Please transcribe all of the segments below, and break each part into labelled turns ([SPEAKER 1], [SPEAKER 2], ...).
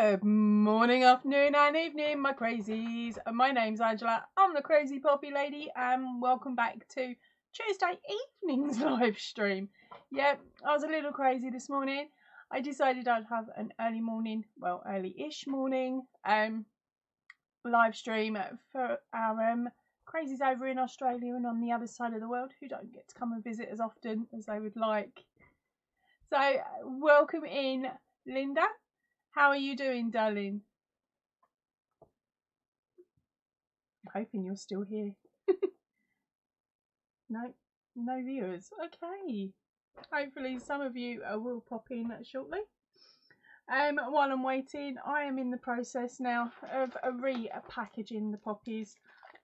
[SPEAKER 1] Good morning, afternoon and evening, my crazies. My name's Angela. I'm the Crazy Poppy Lady and welcome back to Tuesday evening's live stream. Yep, I was a little crazy this morning. I decided I'd have an early morning, well, early-ish morning live stream for our crazies over in Australia and on the other side of the world who don't get to come and visit as often as they would like. So, welcome in, Linda. How are you doing, darling? I'm hoping you're still here. No viewers. Okay. Hopefully some of you will pop in shortly. While I'm waiting, I am in the process now of repackaging the poppies.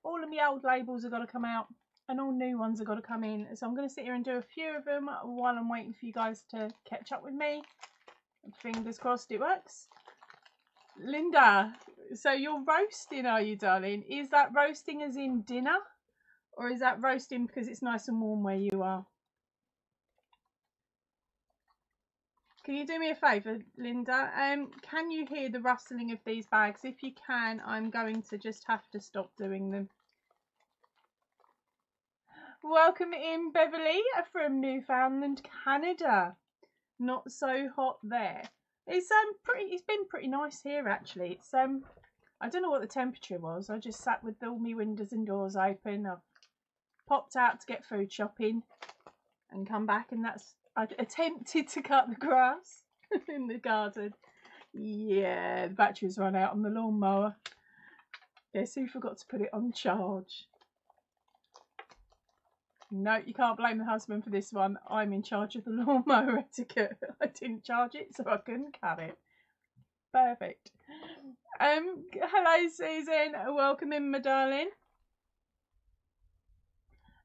[SPEAKER 1] All of the old labels have got to come out and all new ones have got to come in. So I'm going to sit here and do a few of them while I'm waiting for you guys to catch up with me. Fingers crossed it works. Linda, so you're roasting, are you, darling? Is that roasting as in dinner? Or is that roasting because it's nice and warm where you are? Can you do me a favour, Linda? Can you hear the rustling of these bags? If you can, I'm going to just have to stop doing them. Welcome in, Beverly, from Newfoundland, Canada. Not so hot there. It's been pretty nice here actually. It's I don't know what the temperature was. I just sat with all my windows and doors open. I've popped out to get food shopping and come back, and I attempted to cut the grass in the garden. Yeah, the batteries run out on the lawnmower. Guess who forgot to put it on charge? No, you can't blame the husband for this one. I'm in charge of the lawnmower etiquette. I didn't charge it, so I couldn't cut it. Perfect. Hello, Susan. Welcome in, my darling.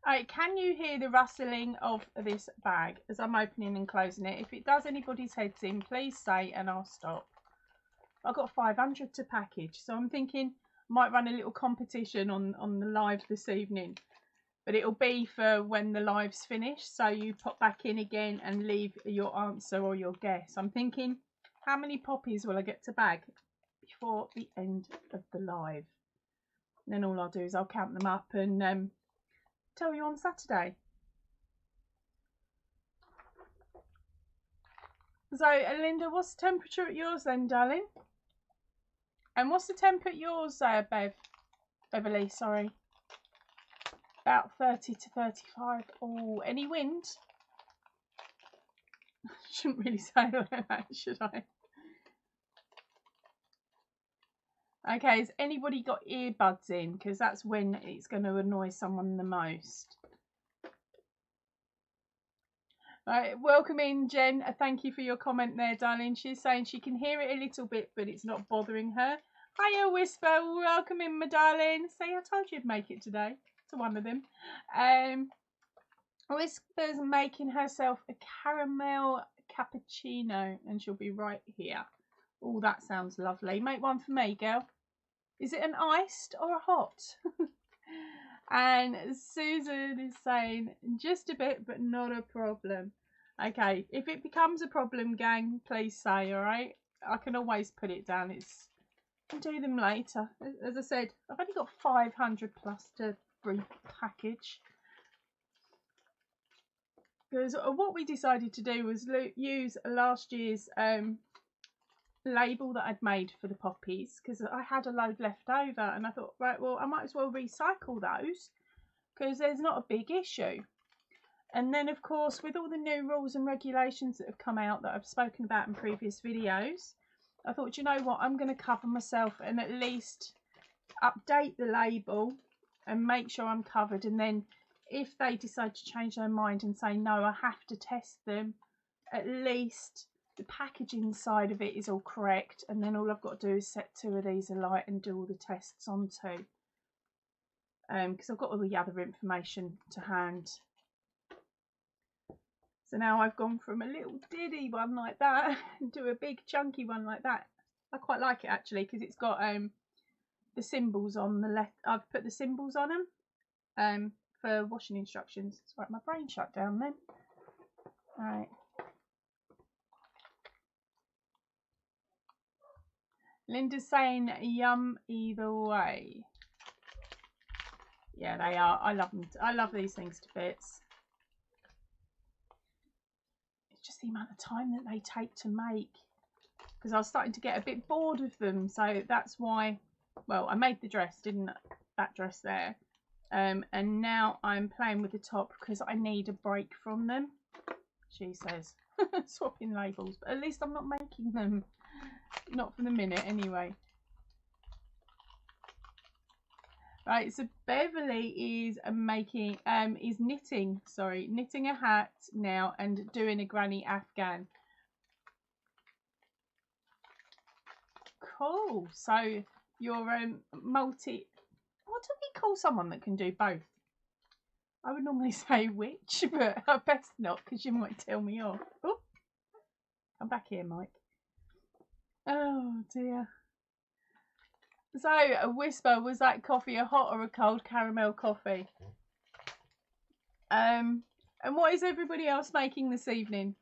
[SPEAKER 1] Alright, can you hear the rustling of this bag as I'm opening and closing it? If it does anybody's heads in, please say and I'll stop. I've got 500 to package, so I'm thinking I might run a little competition on the live this evening. But it'll be for when the live's finished, so you pop back in again and leave your answer or your guess. I'm thinking, how many poppies will I get to bag before the end of the live? And then all I'll do is I'll count them up and tell you on Saturday. So, Linda, what's the temperature at yours then, darling? And what's the temp at yours, Beverly, sorry. About 30 to 35. Oh, any wind? Shouldn't really say that, should I? Okay, has anybody got earbuds in? Because that's when it's going to annoy someone the most. Right, welcome in, Jen. Thank you for your comment there, darling. She's saying she can hear it a little bit, but it's not bothering her. Hiya, Whisper. Welcome in, my darling. See, I told you I'd make it today. To one of them. Whisper's making herself a caramel cappuccino, and she'll be right here. Oh, that sounds lovely. Make one for me, girl. Is it an iced or a hot? And Susan is saying just a bit, but not a problem. Okay, if it becomes a problem, gang, please say, all right? I can always put it down. I'll do them later. As I said, I've only got 500 plus to repackage. Because what we decided to do was use last year's label that I'd made for the poppies, because I had a load left over and I thought, right, well, I might as well recycle those because there's not a big issue. And then, of course, with all the new rules and regulations that have come out that I've spoken about in previous videos, I thought, you know what, I'm going to cover myself and at least update the label and make sure I'm covered. And then if they decide to change their mind and say, no, I have to test them, at least the packaging side of it is all correct, and then all I've got to do is set 2 of these alight and do all the tests on 2. Because I've got all the other information to hand. So now I've gone from a little diddy one like that to a big chunky one like that. I quite like it actually because it's got the symbols on the left. I've put the symbols on them for washing instructions. It's right, my brain shut down then. All right. Linda's saying yum either way. Yeah, they are. I love them. I love these things to bits. It's just the amount of time that they take to make. Because I was starting to get a bit bored of them. So that's why, well, I made the dress, didn't I? That dress there. And now I'm playing with the top because I need a break from them. She says. Swapping labels. But at least I'm not making them. Not for the minute anyway. Right, so Beverly is making is knitting a hat now and doing a granny afghan. Cool. So you're multi, what do we call someone that can do both? I would normally say witch, but I best not because you might tell me off. Oh, come back here, Mike. Oh dear. So, a whisper, was that coffee a hot or a cold caramel coffee? And what is everybody else making this evening?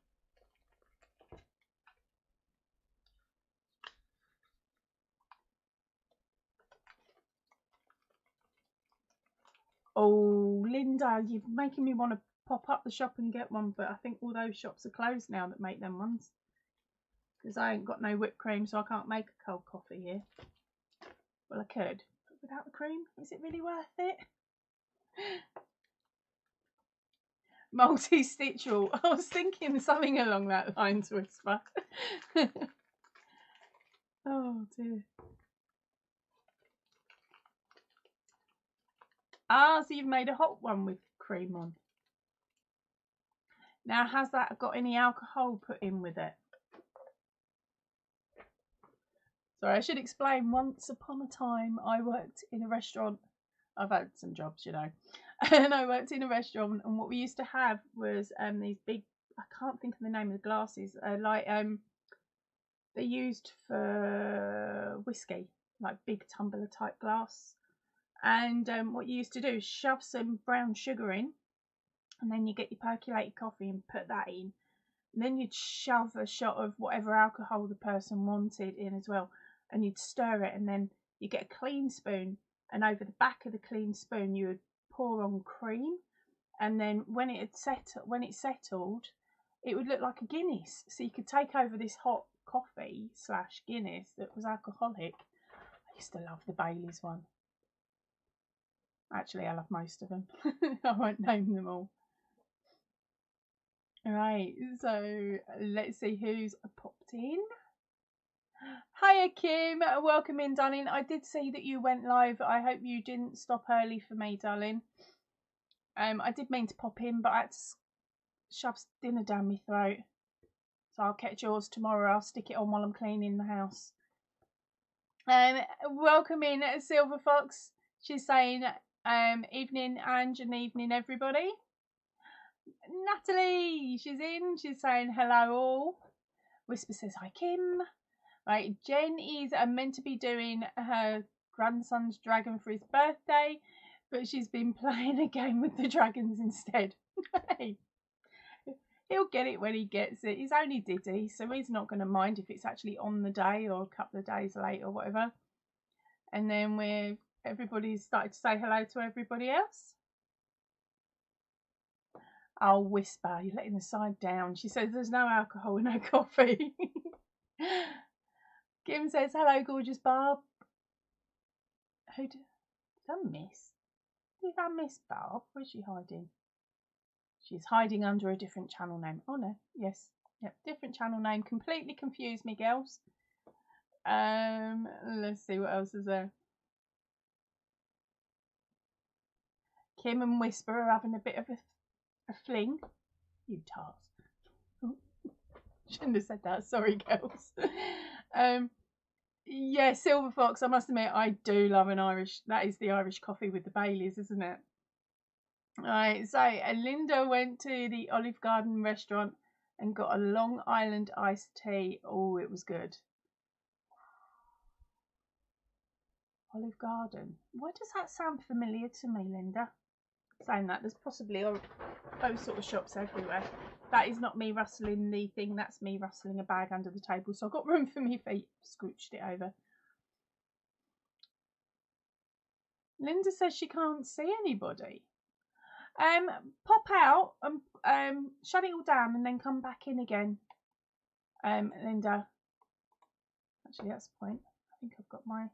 [SPEAKER 1] Oh, Linda, you're making me want to pop up the shop and get one, but I think all those shops are closed now that make them ones. Because I ain't got no whipped cream, so I can't make a cold coffee here. Well, I could, but without the cream, is it really worth it? Multi-stitchal. I was thinking something along that line, whisper. Oh dear. Ah, so you've made a hot one with cream on. Now, has that got any alcohol put in with it? Sorry, I should explain. Once upon a time, I worked in a restaurant. I've had some jobs, you know. And I worked in a restaurant, and what we used to have was these big, I can't think of the name of the glasses, like they're used for whiskey, like big tumbler type glass. And what you used to do is shove some brown sugar in, and then you get your percolated coffee and put that in. And then you'd shove a shot of whatever alcohol the person wanted in as well. And you'd stir it, and then you get a clean spoon, and over the back of the clean spoon you would pour on cream, and then when it settled, it would look like a Guinness. So you could take over this hot coffee / Guinness that was alcoholic. I used to love the Baileys one. Actually, I love most of them. I won't name them all. Right, so let's see who's popped in. Hiya Kim, welcome in, darling. I did see that you went live. I hope you didn't stop early for me, darling. I did mean to pop in, but I had to shove dinner down my throat. So I'll catch yours tomorrow. I'll stick it on while I'm cleaning the house. Welcome in, Silver Fox. She's saying evening, Ange, and evening, everybody. Natalie, she's in. She's saying hello all. Whisper says hi, Kim. Right, Jen is meant to be doing her grandson's dragon for his birthday, but she's been playing a game with the dragons instead. He'll get it when he gets it. He's only Diddy, so he's not going to mind if it's actually on the day or a couple of days late or whatever. And then everybody's started to say hello to everybody else. I'll whisper, you're letting the side down. She says there's no alcohol and no coffee. Kim says, hello, gorgeous Barb. Who did I miss? Did I miss Barb? Where's she hiding? She's hiding under a different channel name. Oh no, yes. Yep, different channel name. Completely confused me, girls. Let's see what else is there. Kim and Whisper are having a bit of a fling. You tars. Shouldn't have said that. Sorry, girls. Yeah, Silver Fox, I must admit, I do love an Irish. That is the Irish coffee with the Baileys, isn't it? Right, so Linda went to the Olive Garden restaurant and got a Long Island iced tea. Oh, it was good. Olive Garden. Why does that sound familiar to me, Linda? Saying that, there's possibly those sort of shops everywhere. That is not me rustling the thing, that's me rustling a bag under the table. So I've got room for my feet. Scooched it over. Linda says she can't see anybody. Pop out and shut it all down and then come back in again. Linda. Actually, that's the point. I think I've got my...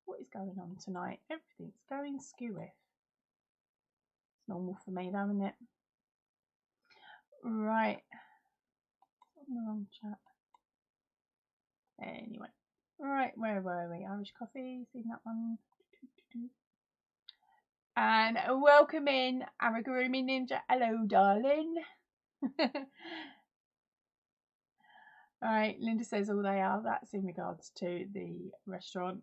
[SPEAKER 1] What is going on tonight? Everything's going skew-if. It's normal for me though, isn't it? Right. On the wrong chat. Anyway. Right, where were we? Irish coffee, seen that one. And welcome in, Amigurumi Ninja. Hello, darling. Alright, Linda says all they are. That's in regards to the restaurant.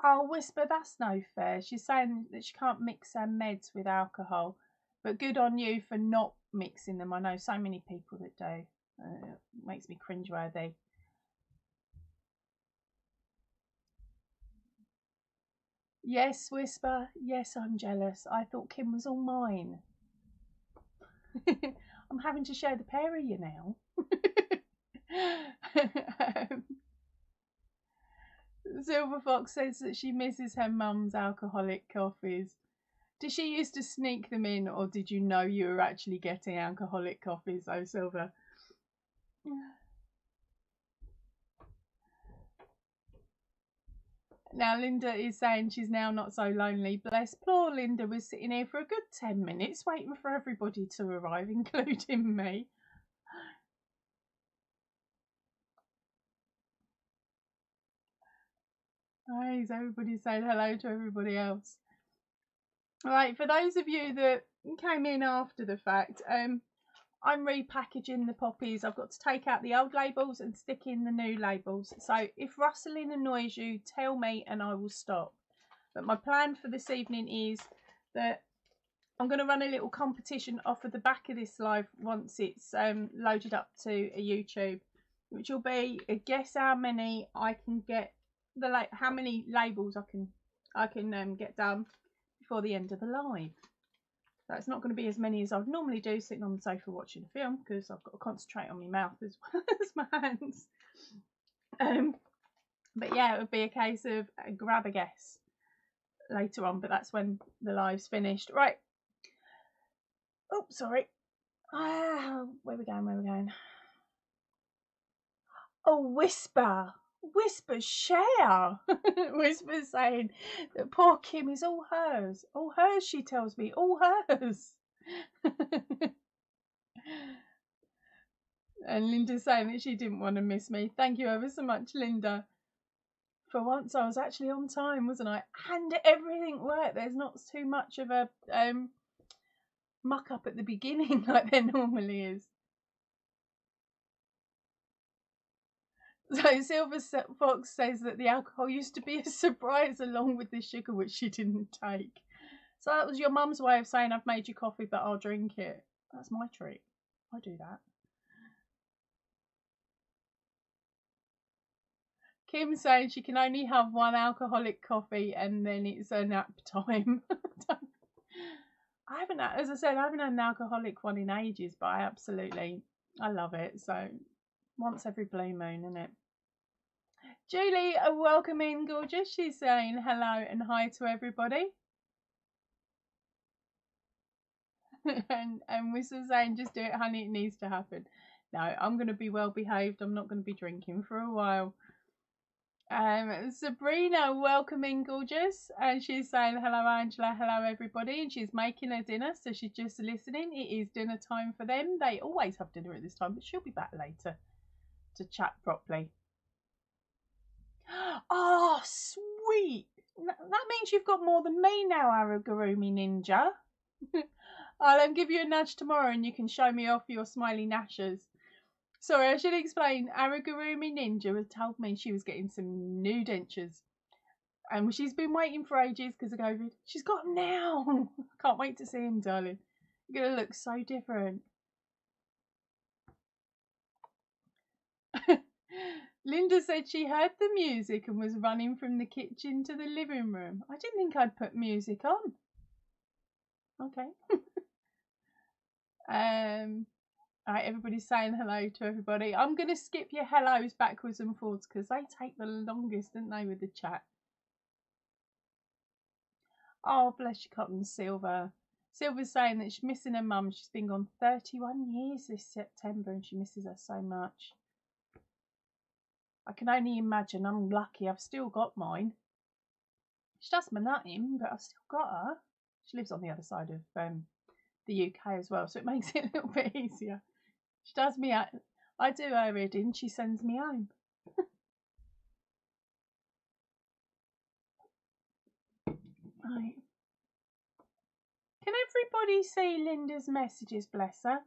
[SPEAKER 1] Oh, Whisper, that's no fair. She's saying that she can't mix her meds with alcohol. But good on you for not mixing them. I know so many people that do. It makes me cringeworthy. Yes, Whisper. Yes, I'm jealous. I thought Kim was all mine. I'm having to share the pair of you now. Silver Fox says that she misses her mum's alcoholic coffees. Did she used to sneak them in, or did you know you were actually getting alcoholic coffees, though, Silver? Now, Linda is saying she's now not so lonely. Bless, poor Linda was sitting here for a good 10 minutes waiting for everybody to arrive, including me. Nice, everybody's saying hello to everybody else. Right, for those of you that came in after the fact, I'm repackaging the poppies. I've got to take out the old labels and stick in the new labels. So if rustling annoys you, tell me and I will stop. But my plan for this evening is that I'm going to run a little competition off of the back of this live once it's loaded up to a YouTube, which will be a guess how many I can get, how many labels I can get done before the end of the live. That's not going to be as many as I would normally do sitting on the sofa watching a film, because I've got to concentrate on my mouth as well as my hands. But yeah, it would be a case of grab a guess later on, but that's when the live's finished. Right. Oh, sorry. Where are we going? Oh, Whisper. Whisper, share. Whisper's saying that poor Kim is all hers. All hers, she tells me. All hers. And Linda's saying that she didn't want to miss me. Thank you ever so much, Linda. For once I was actually on time, wasn't I? And everything worked. There's not too much of a muck up at the beginning like there normally is. So Silver Fox says that the alcohol used to be a surprise along with the sugar, which she didn't take. So that was your mum's way of saying, I've made you coffee, but I'll drink it. That's my treat. I do that. Kim's saying she can only have one alcoholic coffee and then it's a nap time. I haven't had an alcoholic one in ages, but I love it. So once every blue moon, isn't it? Julie, welcome in, gorgeous. She's saying hello and hi to everybody. and Whistle's saying, just do it, honey, it needs to happen. No, I'm going to be well behaved. I'm not going to be drinking for a while. Sabrina, welcome in, gorgeous. And she's saying hello, Angela, hello, everybody. And she's making her dinner, so she's just listening. It is dinner time for them. They always have dinner at this time, but she'll be back later to chat properly. Oh, sweet. That means you've got more than me now, Aragurumi Ninja. I'll give you a nudge tomorrow and you can show me off your smiley gnashers. Sorry, I should explain. Aragurumi Ninja has told me she was getting some new dentures. And she's been waiting for ages because of COVID. She's got them now. Can't wait to see him, darling. You're going to look so different. Linda said she heard the music and was running from the kitchen to the living room. I didn't think I'd put music on. Okay. Alright, everybody's saying hello to everybody. I'm going to skip your hellos backwards and forwards because they take the longest, don't they, with the chat. Oh, bless your cotton, Silver. Silver's saying that she's missing her mum. She's been gone 31 years this September and she misses her so much. I can only imagine. I'm lucky. I've still got mine. She does my nutting, but I've still got her. She lives on the other side of the UK as well, so it makes it a little bit easier. She does me out. I do her reading. She sends me home. Right. Can everybody see Linda's messages? Bless her.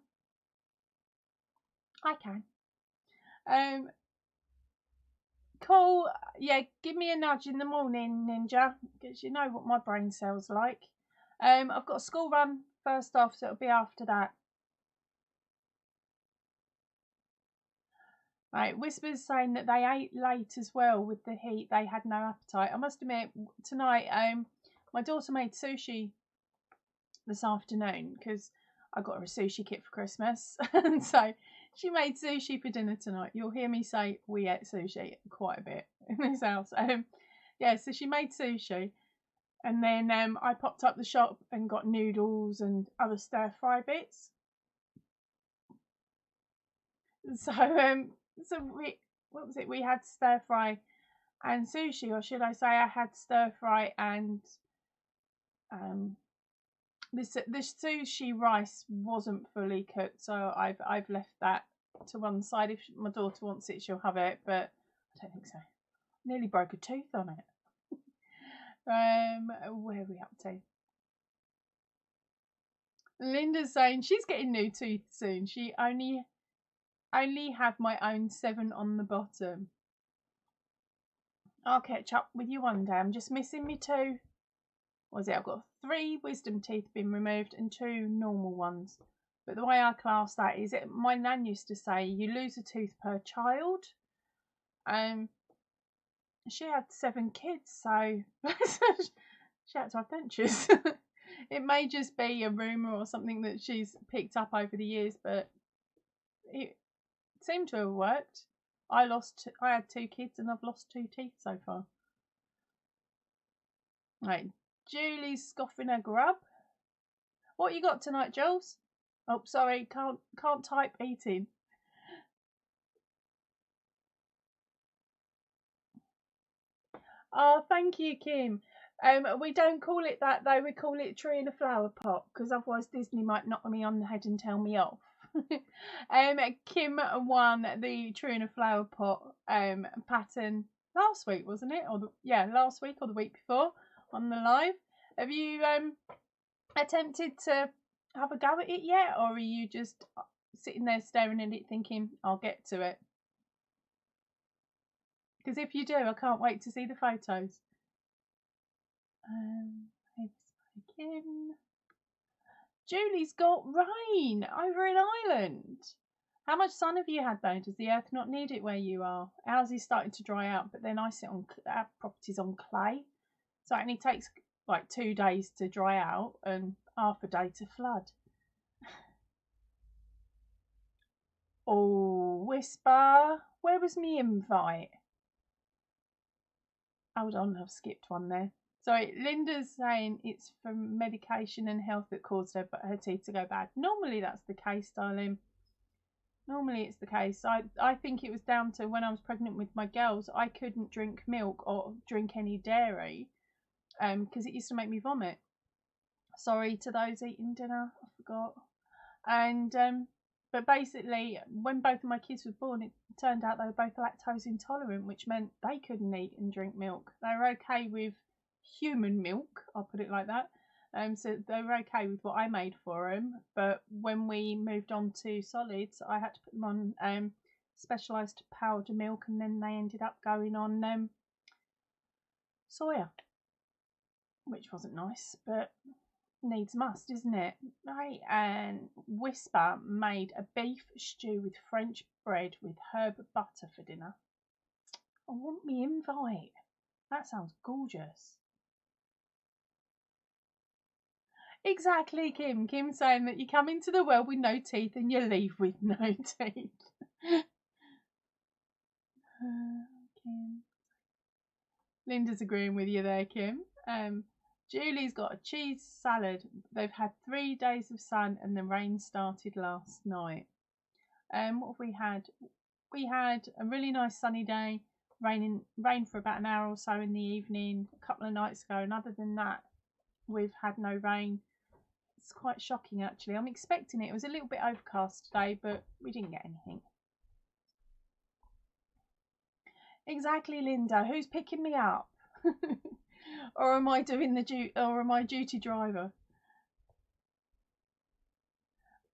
[SPEAKER 1] I can. Cool. Yeah, give me a nudge in the morning, Ninja, because you know what my brain cells like. I've got a school run first off, so it'll be after that. Right, Whisper's saying that they ate late as well with the heat. They had no appetite. I must admit, tonight, my daughter made sushi this afternoon because I got her a sushi kit for Christmas, and so she made sushi for dinner tonight. You'll hear me say we ate sushi quite a bit in this house. Yeah, so she made sushi, and then I popped up the shop and got noodles and other stir fry bits. So what was it? We had stir fry and sushi, or should I say, I had stir fry and this sushi rice wasn't fully cooked, so I've left that to one side. If my daughter wants it, she'll have it, but I don't think so. Nearly broke a tooth on it. Where are we up to? Linda's saying she's getting new teeth soon. She only have my own 7 on the bottom. I'll catch up with you one day. I'm just missing me 2. What was it? I've got 3 wisdom teeth being removed and 2 normal ones. But the way I class that is, my nan used to say you lose a tooth per child. She had 7 kids, so she had to have dentures. It may just be a rumour or something that she's picked up over the years, but it seemed to have worked. I had 2 kids and I've lost 2 teeth so far. Right, Julie's scoffing her grub. What you got tonight, Jules? Oh, sorry, can't type eating. Oh, thank you, Kim. We don't call it that though. We call it tree in a flower pot because otherwise Disney might knock me on the head and tell me off. Kim won the tree in a flower pot pattern last week, wasn't it? Last week or the week before on the live. Have you attempted to have a go at it yet, or are you just sitting there staring at it thinking I'll get to it? Because if you do, I can't wait to see the photos. Julie's got rain over in Ireland. How much sun have you had though? Does the earth not need it where you are? Ours is starting to dry out, but then I sit on our property's on clay, so it only takes like 2 days to dry out and half a day to flood. Oh, Whisper, where was me invite? Hold on, I've skipped one there. Sorry, Linda's saying it's from medication and health that caused her teeth to go bad. Normally that's the case, darling. Normally it's the case. I think it was down to when I was pregnant with my girls, I couldn't drink milk or drink any dairy because it used to make me vomit. Sorry to those eating dinner, I forgot. And but basically, when both of my kids were born, it turned out they were both lactose intolerant, which meant they couldn't eat and drink milk. They were okay with human milk, I'll put it like that. So they were okay with what I made for them. But when we moved on to solids, I had to put them on specialised powder milk, and then they ended up going on soya, which wasn't nice, but needs must, isn't it? Right, and Whisper made a beef stew with French bread with herb butter for dinner. I want me invite. That sounds gorgeous. Exactly, Kim. Kim's saying that you come into the world with no teeth and you leave with no teeth. Kim. Linda's agreeing with you there, Kim. Julie's got a cheese salad. They've had 3 days of sun and the rain started last night. What have we had? We had a really nice sunny day, rain for about an hour or so in the evening a couple of nights ago, and other than that we've had no rain. It's quite shocking actually. I'm expecting it. It was a little bit overcast today, but we didn't get anything. Exactly, Linda. Who's picking me up? Or am I doing or am I duty driver?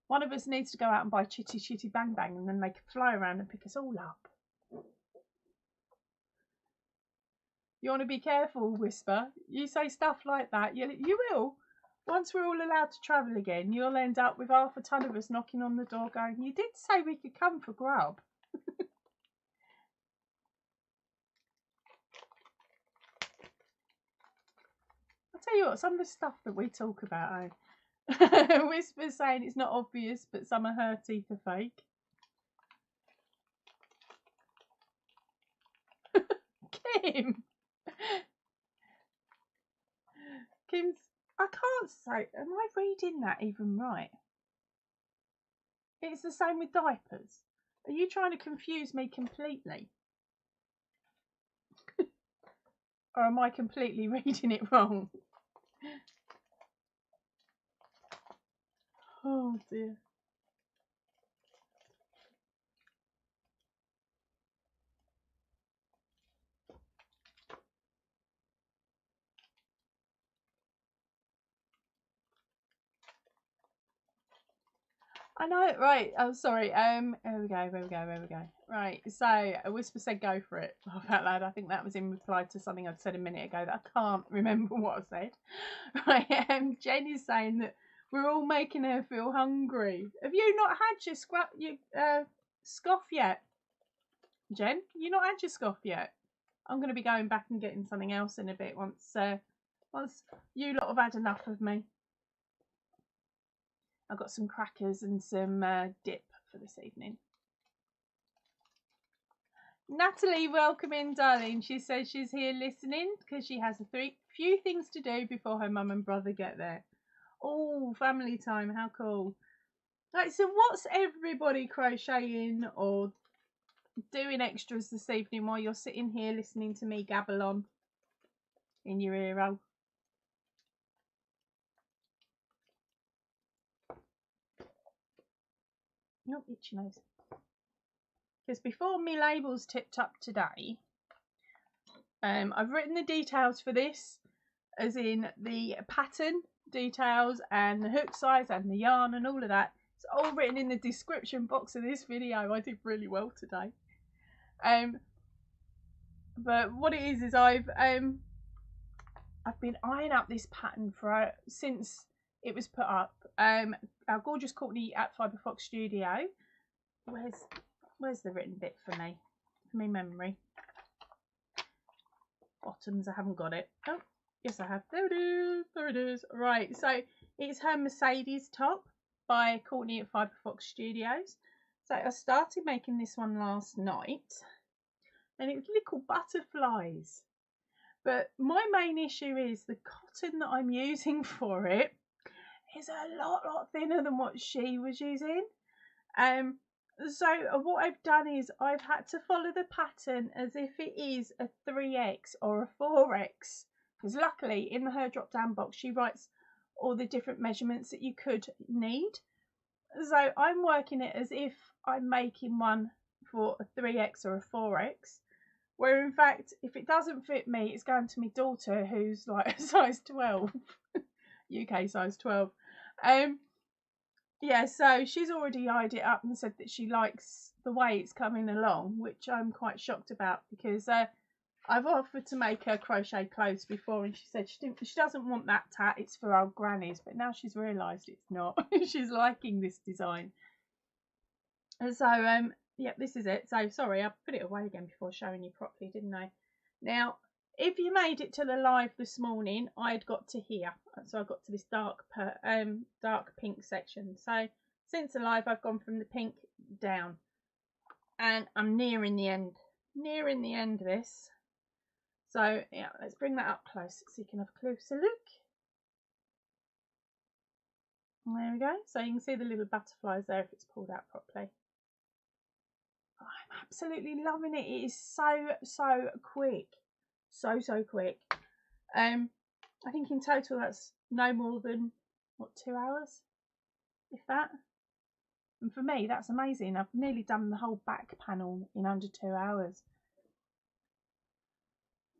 [SPEAKER 1] One of us needs to go out and buy Chitty Chitty Bang Bang and then they can fly around and pick us all up. You want to be careful, Whisper. You say stuff like that, you will. Once we're all allowed to travel again, you'll end up with half a ton of us knocking on the door going, you did say we could come for grub. I'll tell you what, some of the stuff that we talk about, Whisper's saying it's not obvious, but some of her teeth are fake. Kim! Kim's... I can't say... Am I reading that even right? It's the same with diapers. Are you trying to confuse me completely? Or am I completely reading it wrong? Oh dear. I know, right. Oh, sorry. Here we go. Right. So, a Whisper said go for it. Laugh out loud. I think that was in reply to something I'd said a minute ago that I can't remember what I said. Right. Jen is saying that we're all making her feel hungry. Have you not had your scoff yet? Jen, you not had your scoff yet? I'm going to be going back and getting something else in a bit once you lot have had enough of me. I've got some crackers and some dip for this evening. Natalie, welcome in, darling. She says she's here listening because she has a few things to do before her mum and brother get there. Oh, family time. How cool. Right, so what's everybody crocheting or doing extras this evening while you're sitting here listening to me gabble on in your ear-hole? Not itchy nose. Because before me labels tipped up today, I've written the details for this, as in the pattern details and the hook size and the yarn and all of that. It's all written in the description box of this video. I did really well today. But what it is I've been eyeing up this pattern for since it was put up. Our gorgeous Courtney at Fibre Fox Studio. Where's the written bit for me? For me memory. Bottoms, I haven't got it. Oh, yes I have. There it is. There it is. Right, so it's her Mercedes top by Courtney at Fibre Fox Studios. So I started making this one last night. And it's little butterflies. But my main issue is the cotton that I'm using for it is a lot thinner than what she was using. So what I've done is I've had to follow the pattern as if it is a 3x or a 4x. Because luckily in her drop down box she writes all the different measurements that you could need. So I'm working it as if I'm making one for a 3x or a 4x. Where in fact, if it doesn't fit me, it's going to my daughter who's like a size 12. UK size 12. Yeah, so she's already eyed it up and said that she likes the way it's coming along, which I'm quite shocked about because I've offered to make her crochet clothes before and she said she doesn't want that tat, it's for old grannies, but now she's realised it's not. She's liking this design. And so, yeah, this is it. So, sorry, I put it away again before showing you properly, didn't I? Now, if you made it to the live this morning, I'd got to here. So I got to this dark pink section. So since the live, I've gone from the pink down. And I'm nearing the end of this. So, yeah, let's bring that up close so you can have a closer look. And there we go. So you can see the little butterflies there if it's pulled out properly. Oh, I'm absolutely loving it. It is so quick. So quick. I think in total that's no more than, what, 2 hours? If that. And for me, that's amazing. I've nearly done the whole back panel in under 2 hours.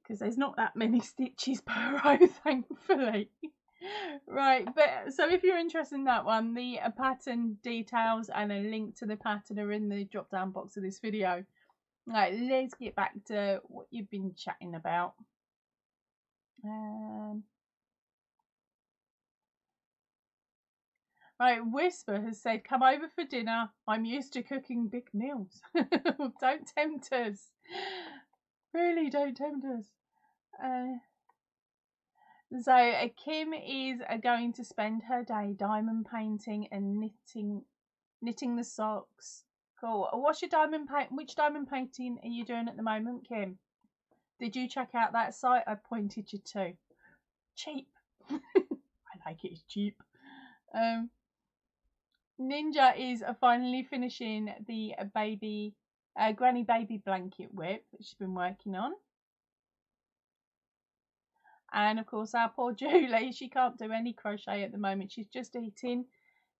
[SPEAKER 1] Because there's not that many stitches per row, thankfully. Right, but so if you're interested in that one, the pattern details and a link to the pattern are in the drop down box of this video. Right, let's get back to what you've been chatting about. Right, Whisper has said, come over for dinner. I'm used to cooking big meals. Don't tempt us. Really, don't tempt us. So Kim is going to spend her day diamond painting and knitting the socks. Cool. What's your diamond paint? Which diamond painting are you doing at the moment, Kim? Did you check out that site I pointed you to? Cheap. I like it. It's cheap. Ninja is finally finishing the granny baby blanket whip that she's been working on. And of course our poor Julie, she can't do any crochet at the moment. She's just eating.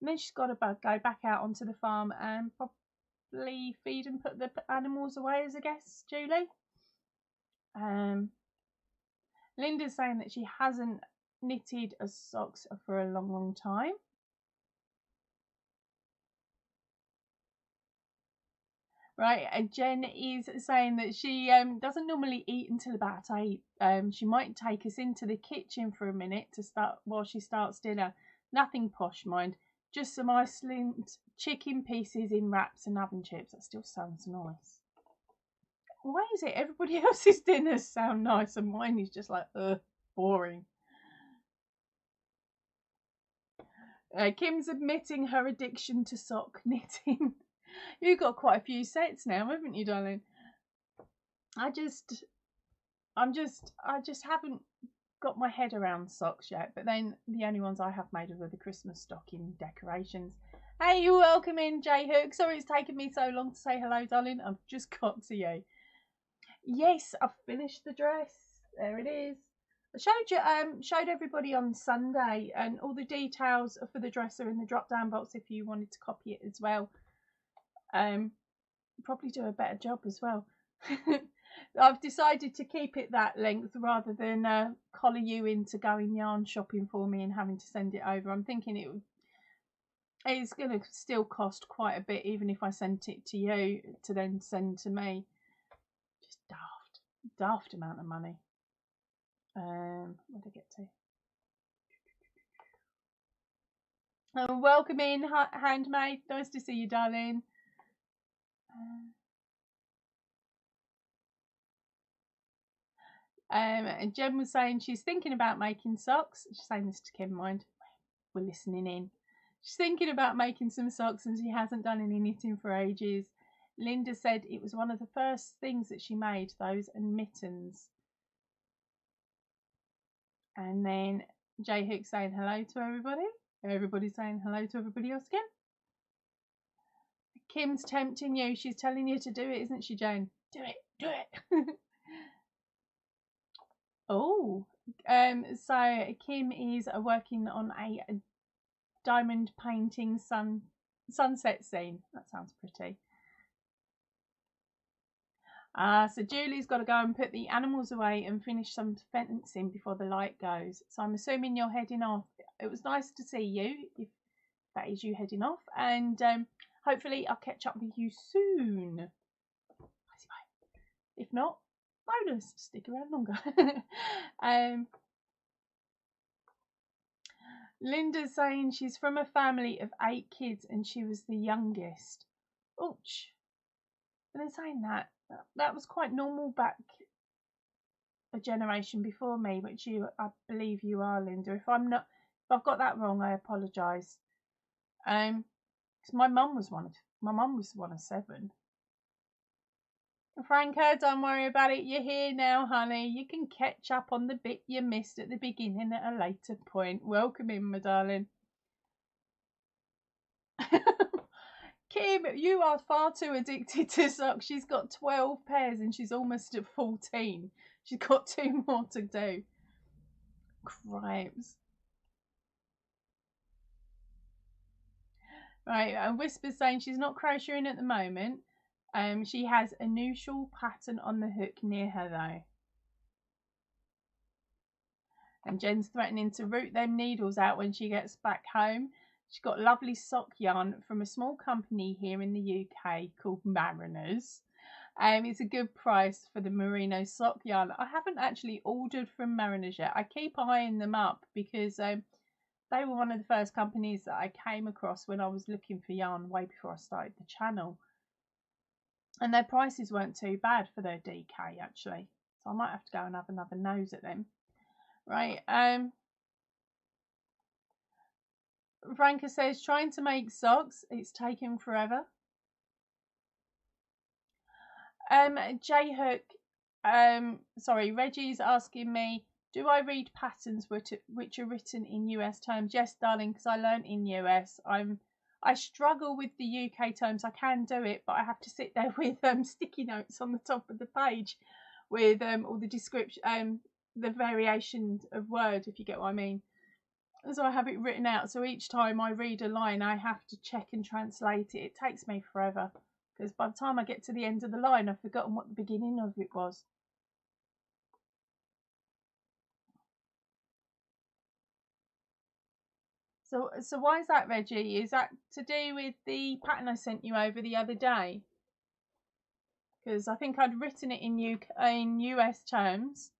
[SPEAKER 1] And then she's got to go back out onto the farm and probably feed and put the animals away as a guest, Julie. Linda's saying that she hasn't knitted a socks for a long time. Right, and Jen is saying that she doesn't normally eat until about 8. She might take us into the kitchen for a minute to start while she starts dinner. Nothing posh, mind. Just some Iceland chicken pieces in wraps and oven chips. That still sounds nice. Why is it everybody else's dinners sound nice and mine is just like, boring? Kim's admitting her addiction to sock knitting. You've got quite a few sets now, haven't you, darling? I just haven't got my head around socks yet. But then the only ones I have made are the Christmas stocking decorations. Hey, you're welcome in, J Hook. Sorry it's taken me so long to say hello, darling. I've just got to you. Yes, I've finished the dress. There it is. I showed everybody on Sunday, and all the details for the dress are in the drop down box if you wanted to copy it as well. Probably do a better job as well. I've decided to keep it that length rather than collar you into going yarn shopping for me and having to send it over. I'm thinking it's going to still cost quite a bit even if I sent it to you to then send to me. Just daft amount of money. Where did I get to? Welcome in, handmaid. Nice to see you, darling. And Jen was saying she's thinking about making socks. She's saying this to Kim, mind. We're listening in. She's thinking about making some socks and she hasn't done any knitting for ages. Linda said it was one of the first things that she made, those, and mittens. And then J Hook saying hello to everybody. Everybody's saying hello to everybody else again. Kim's tempting you. She's telling you to do it, isn't she, Jane? Do it. Oh, so Kim is working on a diamond painting sunset scene. That sounds pretty. So Julie's got to go and put the animals away and finish some fencing before the light goes. So I'm assuming you're heading off. It was nice to see you, if that is you heading off. And hopefully I'll catch up with you soon. If not, bonus, stick around longer. Linda's saying she's from a family of 8 kids and she was the youngest. Ouch. And they're saying that was quite normal back a generation before me, which I believe you are, Linda. If I've got that wrong, I apologise. Because my mum was one of 7. Franca, don't worry about it. You're here now, honey. You can catch up on the bit you missed at the beginning at a later point. Welcome in, my darling. Kim, you are far too addicted to socks. She's got 12 pairs and she's almost at 14. She's got 2 more to do. Cripes. Right, and Whisper's saying she's not crocheting at the moment. She has a new shawl pattern on the hook near her though. And Jen's threatening to root them needles out when she gets back home. She's got lovely sock yarn from a small company here in the UK called Mariners. It's a good price for the merino sock yarn. I haven't actually ordered from Mariners yet. I keep eyeing them up because they were one of the first companies that I came across when I was looking for yarn way before I started the channel. And their prices weren't too bad for their DK actually. So I might have to go and have another nose at them. Right, Franca says, trying to make socks, it's taken forever. J-Hook, sorry, Reggie's asking me, do I read patterns which are written in US terms? Yes, darling, because I learnt in US. I struggle with the UK terms. I can do it, but I have to sit there with sticky notes on the top of the page with all the description, the variation of word, if you get what I mean. So I have it written out. So each time I read a line, I have to check and translate it. It takes me forever because by the time I get to the end of the line, I've forgotten what the beginning of it was. So why is that, Reggie? Is that to do with the pattern I sent you over the other day? Because I think I'd written it in US terms.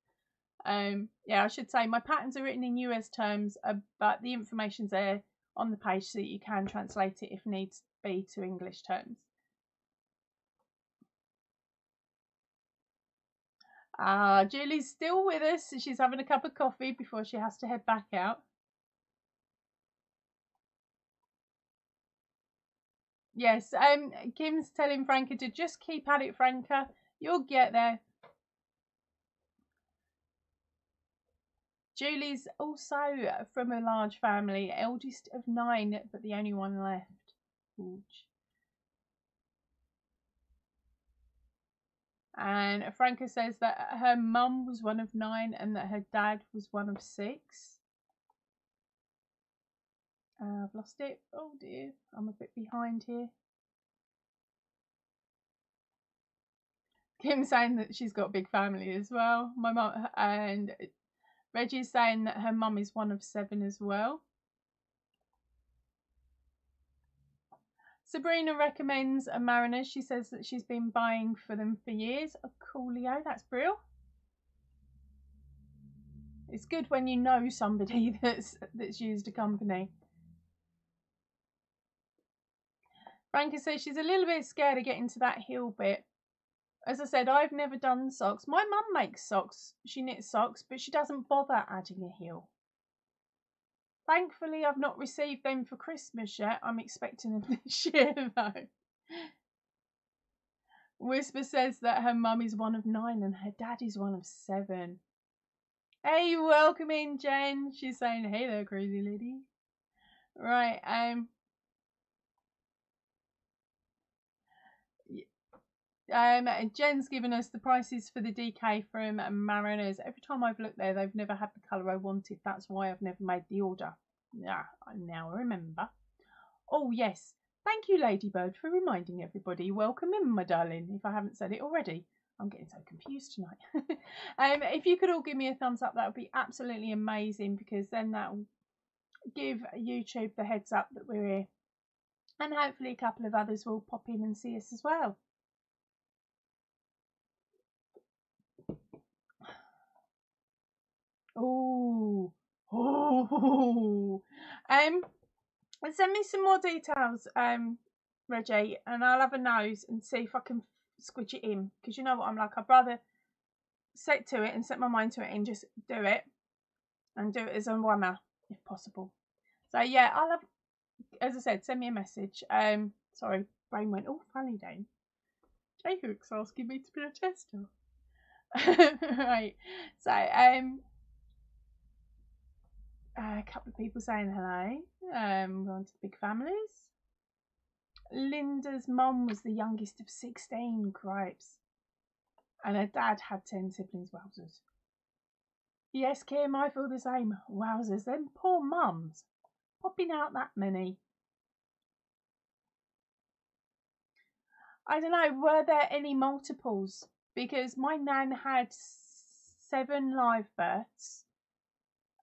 [SPEAKER 1] Yeah, I should say my patterns are written in US terms, but the information's there on the page so that you can translate it if needs be to English terms. Julie's still with us. She's having a cup of coffee before she has to head back out. Yes, Kim's telling Franca to just keep at it, Franca. You'll get there. Julie's also from a large family, eldest of 9, but the only one left. Ouch. And Franca says that her mum was one of 9 and that her dad was one of 6. I've lost it. Oh dear, I'm a bit behind here. Kim's saying that she's got a big family as well. My mum, and Reggie's saying that her mum is one of 7 as well. Sabrina recommends a Mariners. She says that she's been buying for them for years. Oh, coolio, that's brilliant. It's good when you know somebody that's used a company. Franca says she's a little bit scared of getting to that heel bit. As I said, I've never done socks. My mum makes socks. She knits socks, but she doesn't bother adding a heel. Thankfully, I've not received them for Christmas yet. I'm expecting them this year, though. Whisper says that her mum is one of 9 and her dad is one of 7. Hey, welcome in, Jen. She's saying, hey there, crazy lady. Right, Jen's given us the prices for the DK from Mariners. Every time I've looked there, they've never had the colour I wanted. That's why I've never made the order. Yeah, I now remember. Oh, yes. Thank you, Ladybird, for reminding everybody. Welcome in, my darling, if I haven't said it already. I'm getting so confused tonight. If you could all give me a thumbs up, that would be absolutely amazing, because then that will give YouTube the heads up that we're here. And hopefully a couple of others will pop in and see us as well. Oh, send me some more details, Reggie, and I'll have a nose and see if I can squidge it in, because you know what I'm like. I'd rather set to it and set my mind to it and just do it, and do it as a oneer if possible. So yeah, I'll have, as I said, send me a message. Sorry, brain went all funny then. J-Hook's asking me to be a tester. Right, so a couple of people saying hello. Going to the big families. Linda's mum was the youngest of 16, cripes. And her dad had 10 siblings, wowzers. Yes, Kim, I feel the same. Wowzers, them poor mums. Popping out that many. I don't know, were there any multiples? Because my nan had 7 live births,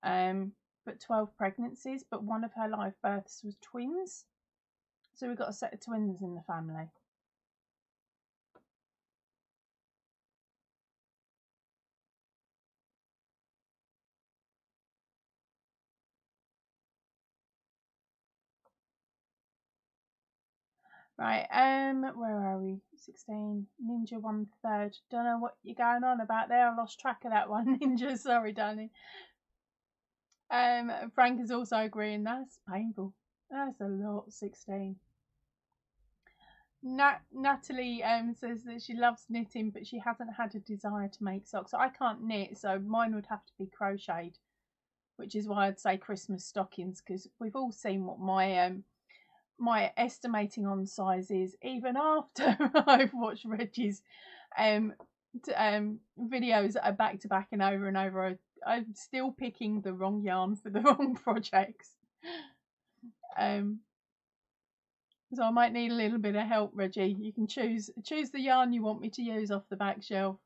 [SPEAKER 1] but 12 pregnancies, but one of her live births was twins. So we've got a set of twins in the family. Right, where are we? 16. Ninja 1/3. Don't know what you're going on about there. I lost track of that one, Ninja. Sorry, darling. Frank is also agreeing. That's painful. That's a lot, 16. Natalie says that she loves knitting, but she hasn't had a desire to make socks. I can't knit, so mine would have to be crocheted, which is why I'd say Christmas stockings, because we've all seen what my estimating on size is, even after I've watched Reggie's videos that are back to back and over. I'm still picking the wrong yarn for the wrong projects. So I might need a little bit of help, Reggie. You can choose the yarn you want me to use off the back shelf.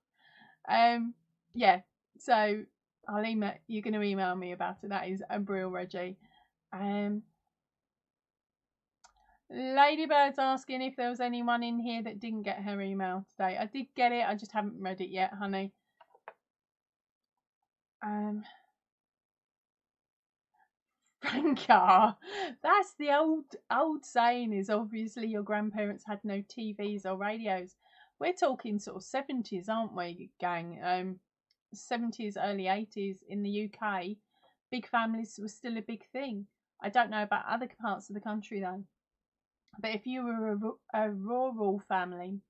[SPEAKER 1] Yeah, so I'll email. You're going to email me about it. That is a brill, Reggie. Ladybird's asking if there was anyone in here that didn't get her email today. I did get it. I just haven't read it yet, honey. Franca, that's the old saying, is obviously your grandparents had no TVs or radios. We're talking sort of 70s, aren't we, gang? 70s, early 80s in the UK. Big families were still a big thing. I don't know about other parts of the country though. But if you were a rural family,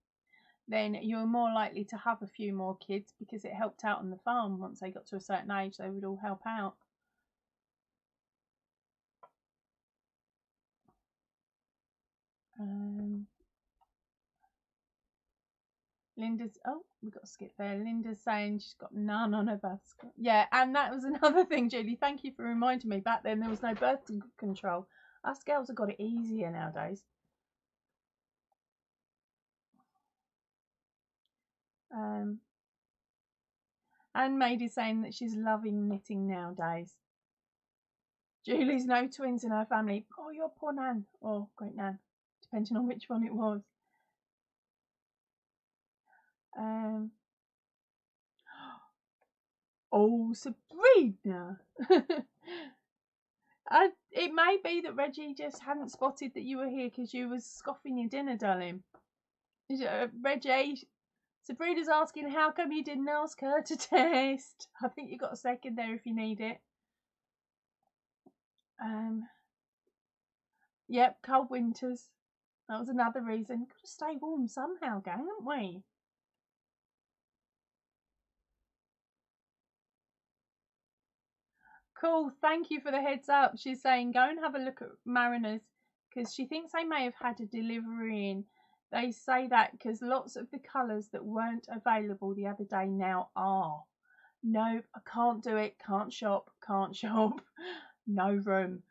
[SPEAKER 1] then you were more likely to have a few more kids because it helped out on the farm. Once they got to a certain age, they would all help out. Linda's, oh, we've got to skip there. Linda's saying she's got none on her birth. Yeah, and that was another thing, Julie. Thank you for reminding me. Back then, there was no birth control. Us girls have got it easier nowadays. And Maid is saying that she's loving knitting nowadays. Julie's no twins in her family. Oh, your poor nan, or great nan, depending on which one it was. Oh, Sabrina. It may be that Reggie just hadn't spotted that you were here because you was scoffing your dinner, darling. Reggie, Sabrina's asking how come you didn't ask her to test. I think you got a second there if you need it. Yep, cold winters. That was another reason. Got to stay warm somehow, gang, haven't we? Cool, thank you for the heads up. She's saying go and have a look at Mariners because she thinks they may have had a delivery in. They say that because lots of the colours that weren't available the other day now are. No, I can't do it. Can't shop. No room.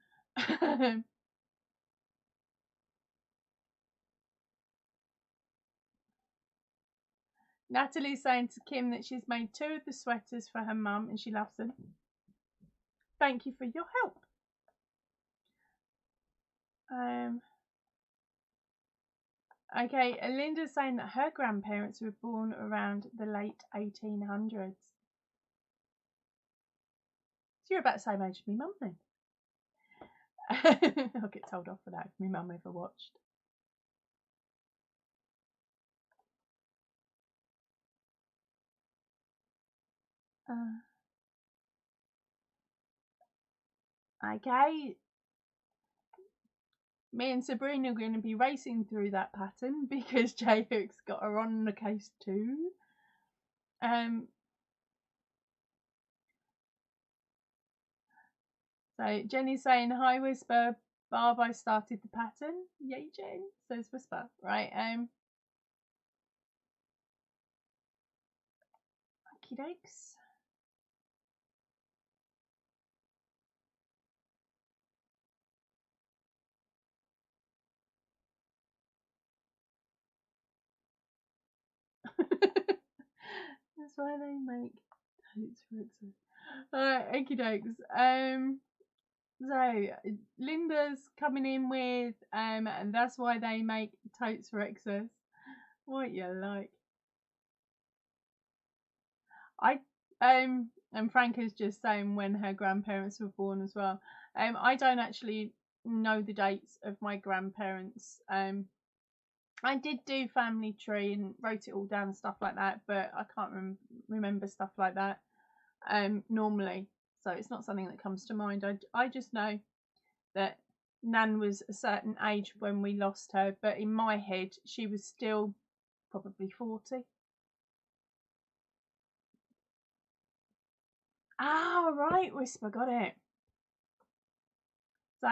[SPEAKER 1] Natalie's saying to Kim that she's made 2 of the sweaters for her mum and she loves them. Thank you for your help. Okay, Linda's saying that her grandparents were born around the late 1800s. So you're about the same age as me mum then. I'll get told off for that if my mum ever watched. Okay. Me and Sabrina are going to be racing through that pattern because J Hook's got her on the case too. So Jenny's saying, hi Whisper, Barb, I started the pattern. Yay, Jen, says Whisper. Right, okie dokes. That's why they make totes for Xmas. Alright, okie dokes. So Linda's coming in with and that's why they make totes for Xmas. What you like? And Franca's just saying when her grandparents were born as well. I don't actually know the dates of my grandparents. I did do family tree and wrote it all down and stuff like that, but I can't remember stuff like that normally. So it's not something that comes to mind. I just know that Nan was a certain age when we lost her, but in my head she was still probably 40. Ah, right, Whisper, got it. So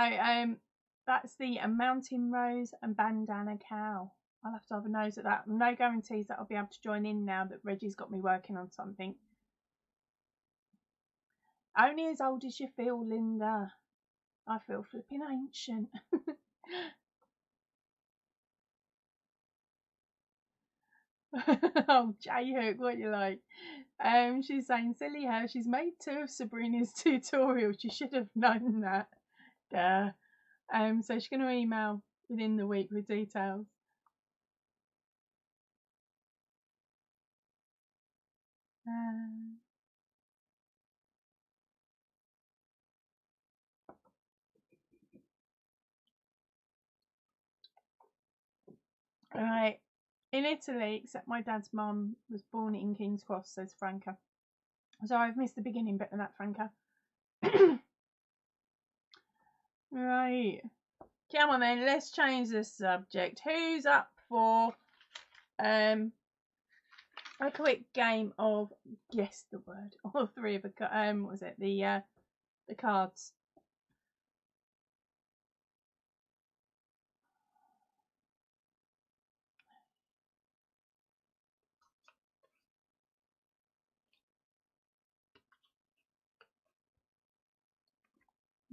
[SPEAKER 1] that's the Mountain Rose and Bandana Cow. I'll have to have a nose at that. No guarantees that I'll be able to join in now that Reggie's got me working on something. Only as old as you feel, Linda. I feel flipping ancient. Oh, J-Hook, what you like? She's saying, silly her, she's made 2 of Sabrina's tutorials. She should have known that. Duh. So she's going to email within the week with details. Right. In Italy, except my dad's mum was born in King's Cross, says Franca. So I've missed the beginning bit of that, Franca. Right. Come on then, let's change the subject. Who's up for a quick game of guess the word? All 3 of a what was it? The cards.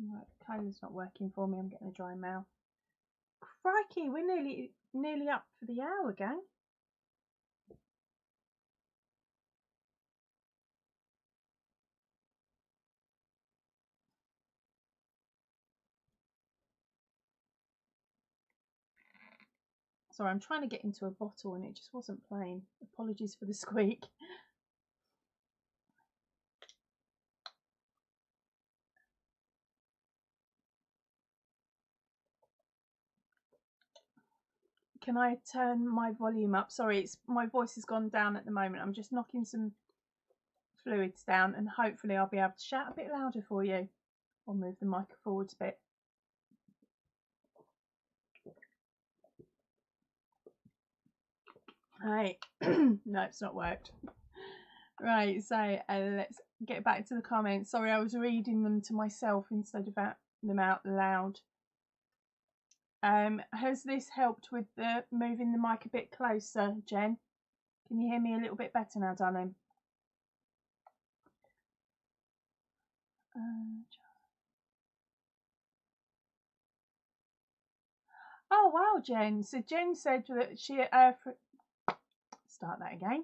[SPEAKER 1] Right, colour's not working for me. I'm getting a dry mouth. Crikey, we're nearly up for the hour, gang. Sorry, I'm trying to get into a bottle and it just wasn't playing. Apologies for the squeak. Can I turn my volume up? Sorry, my voice has gone down at the moment. I'm just knocking some fluids down and hopefully I'll be able to shout a bit louder for you. I'll move the mic forwards a bit. Right. No, it's not worked. Right, so let's get back to the comments. Sorry, I was reading them to myself instead of them out loud. Has this helped with the moving the mic a bit closer, Jen? Can you hear me a little bit better now, darling? Oh wow, Jen. So Jen said that she start that again.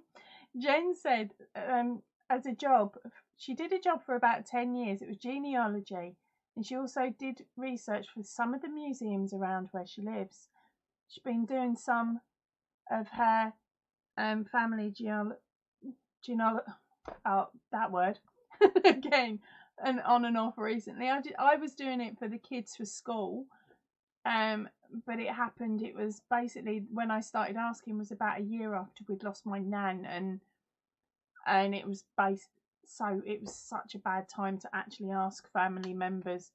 [SPEAKER 1] Jen said as a job, she did a job for about 10 years. It was genealogy, and she also did research for some of the museums around where she lives. She's been doing some of her family oh, that word again, and on and off recently. I was doing it for the kids for school, but it happened. It was basically when I started asking was about a year after we'd lost my nan, and it was it was such a bad time to actually ask family members,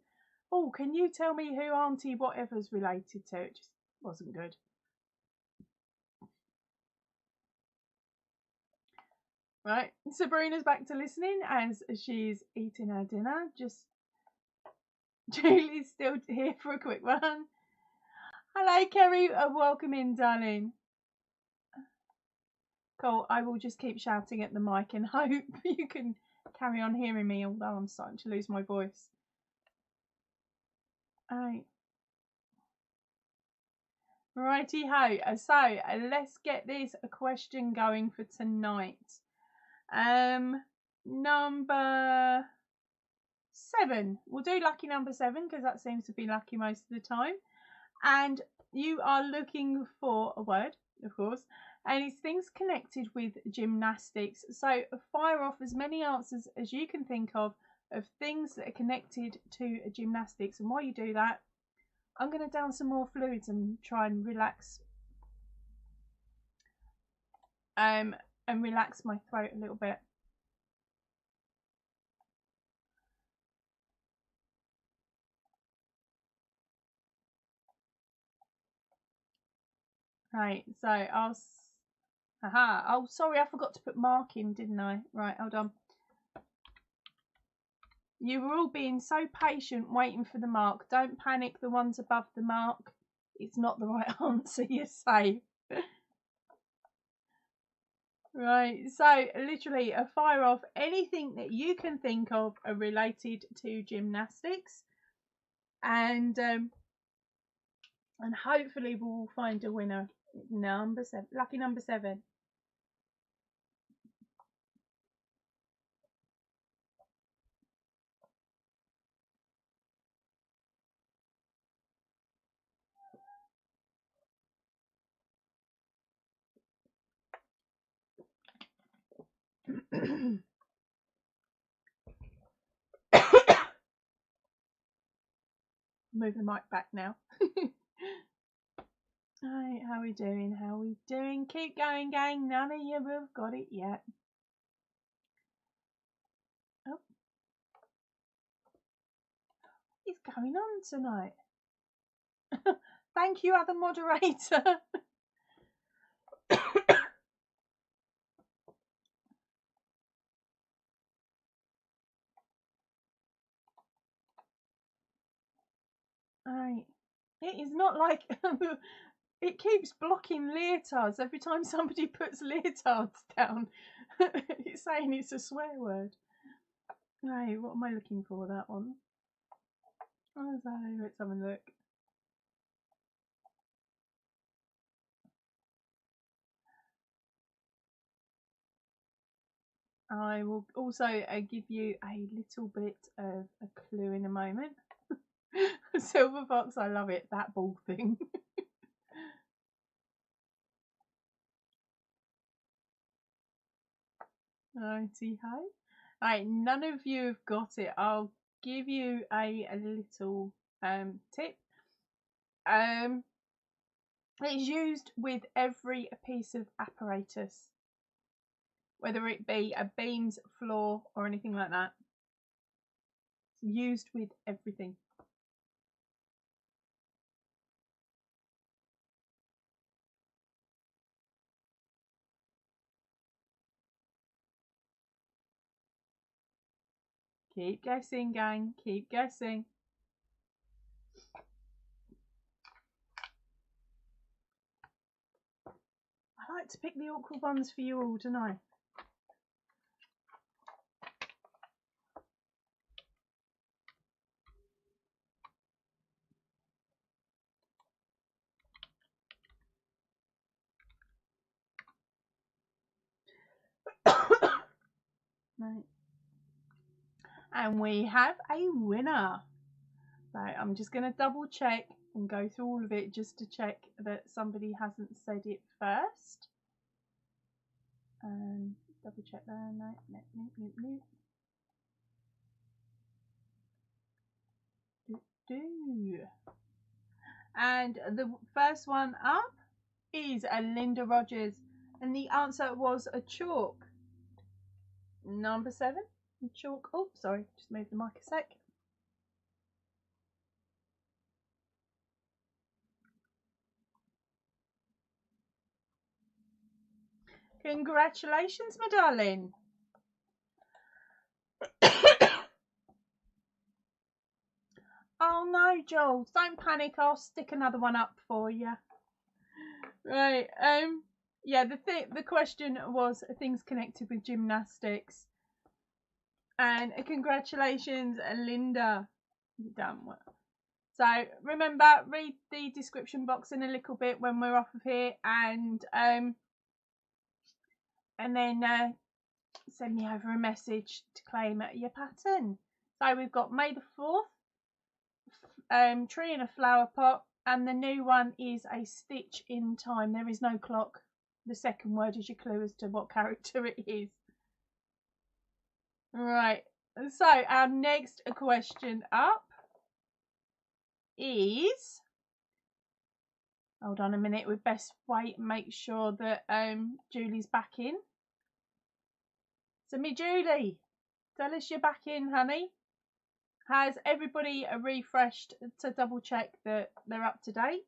[SPEAKER 1] oh, can you tell me who Auntie whatever's related to? It just wasn't good. Right, Sabrina's back to listening as she's eating her dinner. Just Julie's still here for a quick one. Hello, Kerry. Welcome in, darling. Cool. I will just keep shouting at the mic and hope you can carry on hearing me, although I'm starting to lose my voice. Alright. Righty ho. So let's get this question going for tonight. Number 7. We'll do lucky number 7 because that seems to be lucky most of the time. And you are looking for a word, of course, and it's things connected with gymnastics. So fire off as many answers as you can think of things that are connected to gymnastics. And while you do that, I'm going to down some more fluids and try and relax and relax my throat a little bit. Right, so oh sorry, I forgot to put mark in, didn't I? Right, hold on. You were all being so patient waiting for the mark. Don't panic, the ones above the mark. It's not the right answer, you're safe. Right, so literally a fire off anything that you can think of related to gymnastics. And hopefully we'll find a winner. Number 7, lucky number 7. Move the mic back now. Right, how are we doing? How are we doing? Keep going, gang. None of you have got it yet. Oh. What is going on tonight? Thank you, other moderator. Right. It is not like it keeps blocking leotards every time somebody puts leotards down. It's saying it's a swear word. Right, what am I looking for? That one. Oh, let's have a look. I will also give you a little bit of a clue in a moment. Silver fox, I love it, that ball thing. Righty ho. Right, none of you have got it. I'll give you a little tip. It's used with every piece of apparatus, whether it be a beams, floor, or anything like that. It's used with everything. Keep guessing, gang. Keep guessing. I like to pick the awkward ones for you all, don't I? Right. And we have a winner. So I'm just going to double check and go through all of it just to check that somebody hasn't said it first. Double check there. No. And the first one up is Linda Rogers, and the answer was a chalk. Number 7, chalk. Oh, sorry, just move the mic a sec. Congratulations, my darling. Oh no, Jules, don't panic. I'll stick another one up for you. Right. Yeah, the question was things connected with gymnastics. And congratulations, Linda. You've done well. So remember, read the description box in a little bit when we're off of here, and then send me over a message to claim your pattern. So we've got May the 4th, tree in a flower pot, and the new one is a stitch in time. There is no clock. The second word is your clue as to what character it is. Right, so our next question up is, hold on a minute, we best wait and make sure that Julie's back in. So me Julie, tell us you're back in, honey. Has everybody refreshed to double check that they're up to date?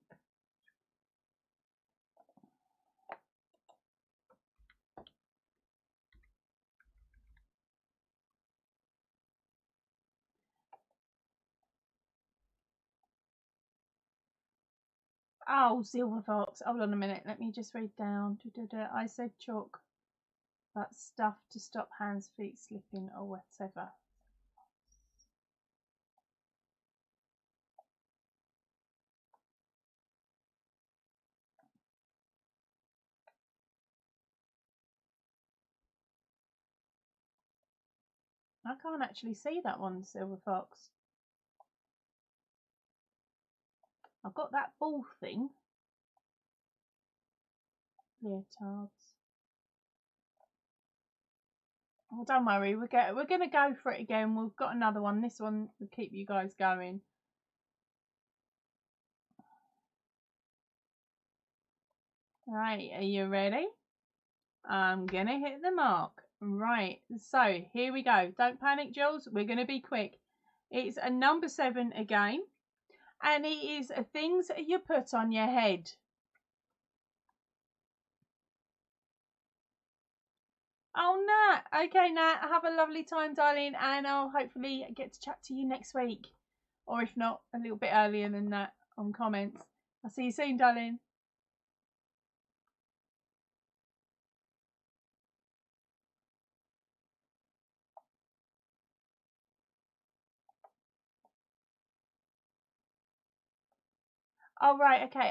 [SPEAKER 1] Oh, Silver Fox. Hold on a minute. Let me just read down. I said chalk. That's stuff to stop hands, feet slipping or whatever. I can't actually see that one, Silver Fox. I've got that ball thing. Leotards. Oh, don't worry, we're going to go for it again. We've got another one. This one will keep you guys going. Right, are you ready? I'm going to hit the mark. Right, so here we go. Don't panic, Jules. We're going to be quick. It's a number 7 again. And it is things you put on your head. Oh, Nat. Okay, Nat. Have a lovely time, darling. And I'll hopefully get to chat to you next week. Or if not, a little bit earlier than that on comments. I'll see you soon, darling. Oh, right. Okay.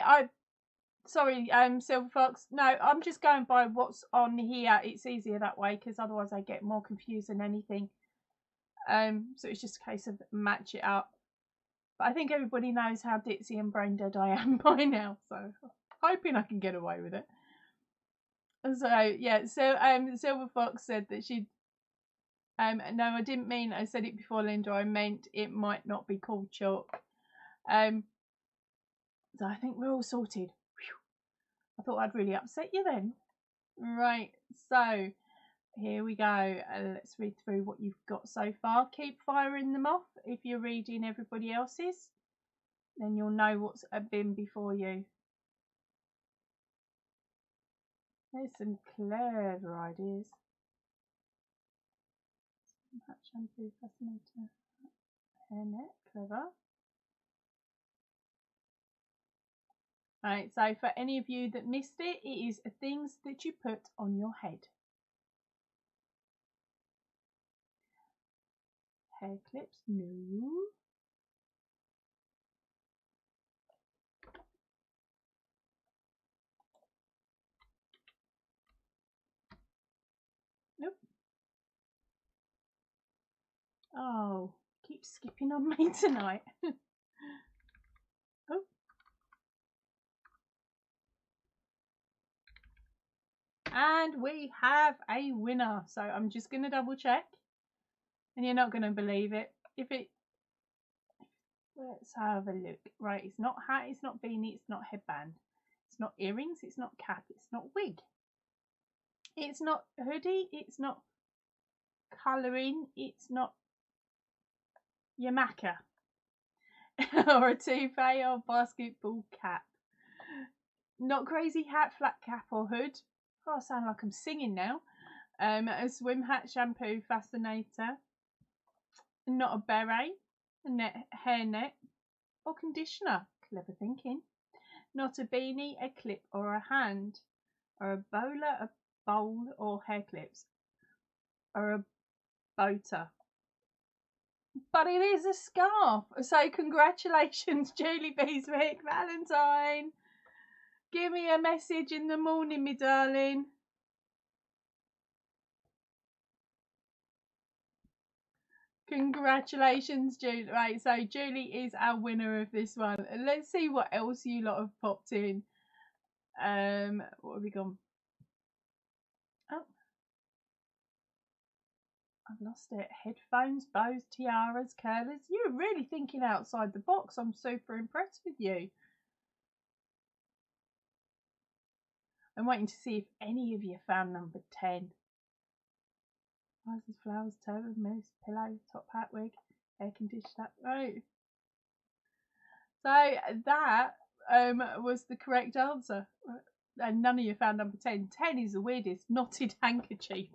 [SPEAKER 1] Sorry, Silver Fox. No, I'm just going by what's on here. It's easier that way because otherwise I get more confused than anything. So it's just a case of match it up. But I think everybody knows how ditzy and brain dead I am by now. So hoping I can get away with it. So yeah, so Silver Fox said that she'd no, I didn't mean I said it before, Linda. I meant it might not be called chalk. So I think we're all sorted. Whew. I thought I'd really upset you then. Right, so here we go. Let's read through what you've got so far. Keep firing them off. If you're reading everybody else's, then you'll know what's been before you. There's some clever ideas. Shampoo, fascinator, hairnet, clever. Right, so for any of you that missed it, it is things that you put on your head. Hair clips, no. Nope. Oh, keep skipping on me tonight. Oh. And we have a winner. So I'm just going to double check. And you're not going to believe it. Let's have a look. Right, it's not hat, it's not beanie, it's not headband. It's not earrings, it's not cap, it's not wig. It's not hoodie, it's not colouring, it's not yamaka. Or a toupee or basketball cap. Not crazy hat, flat cap or hood. Oh, I sound like I'm singing now. A swim hat, shampoo, fascinator. Not a beret, a hairnet, or conditioner. Clever thinking. Not a beanie, a clip or a hand. Or a bowler, a bowl or hair clips. Or a boater. But it is a scarf. So congratulations, Julie Beeswick Valentine. Give me a message in the morning, me darling. Congratulations, Julie. Right, so Julie is our winner of this one. Let's see what else you lot have popped in. What have we gone? Oh, I've lost it. Headphones, bows, tiaras, curlers. You're really thinking outside the box. I'm super impressed with you. I'm waiting to see if any of you found number 10. Vases, flowers, turban, mousse, pillow, top hat, wig, air conditioner. Right. So that was the correct answer. And none of you found number 10. 10 is the weirdest. Knotted handkerchief.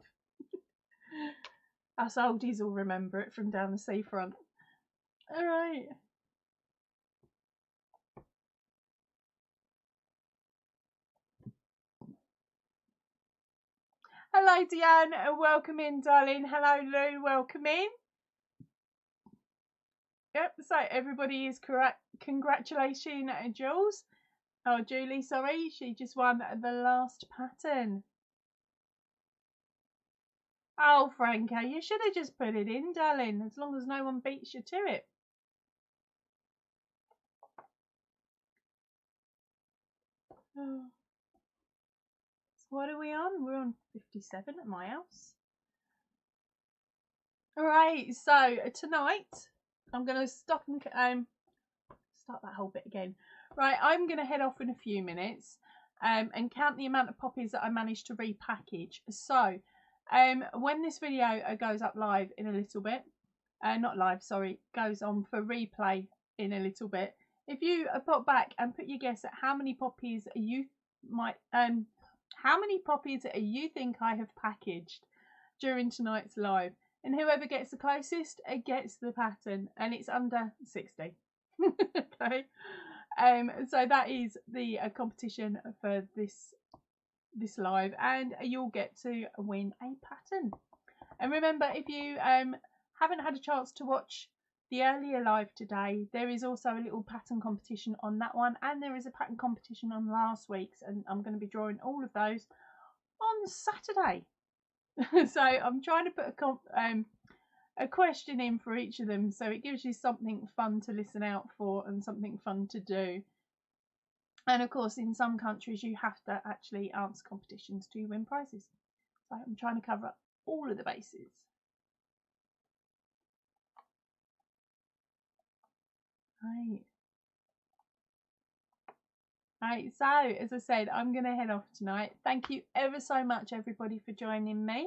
[SPEAKER 1] Us oldies will remember it from down the seafront. All right. Hello, Deanne. Welcome in, darling. Hello, Lou. Welcome in. Yep, so everybody is correct. Congratulations, Jules. Oh, Julie, sorry. She just won the last pattern. Oh, Franca, you should have just put it in, darling, as long as no one beats you to it. Oh. So what are we on? We're on 57 at my house. All right, so tonight I'm going to stop and start that whole bit again. Right, I'm going to head off in a few minutes and count the amount of poppies that I managed to repackage. So when this video goes up live in a little bit, not live, sorry, goes on for replay in a little bit. If you pop back and put your guess at how many poppies you might, how many poppies you think I have packaged during tonight's live, and whoever gets the closest gets the pattern, and it's under 60. Okay. So that is the competition for this live, and you'll get to win a pattern. And remember, if you haven't had a chance to watch the earlier live today, there is also a little pattern competition on that one, and there is a pattern competition on last week's, and I'm going to be drawing all of those on Saturday. So I'm trying to put a question in for each of them, so it gives you something fun to listen out for and something fun to do. And of course, in some countries you have to actually answer competitions to win prizes. So I'm trying to cover all of the bases. Right. Right, so as I said, I'm going to head off tonight. Thank you ever so much, everybody, for joining me.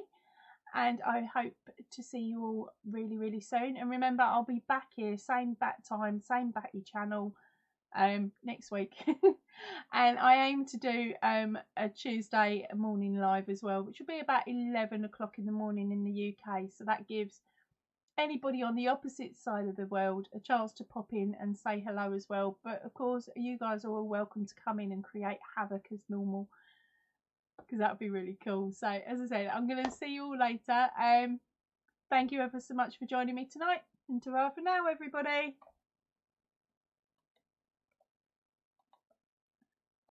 [SPEAKER 1] And I hope to see you all really, really soon. And remember, I'll be back here, same bat time, same batty channel, next week. And I aim to do a Tuesday morning live as well, which will be about 11 o'clock in the morning in the UK. So that gives anybody on the opposite side of the world a chance to pop in and say hello as well. But of course, you guys are all welcome to come in and create havoc as normal, because that would be really cool. So as I said, I'm going to see you all later. Thank you ever so much for joining me tonight, and ta-ra for now, everybody.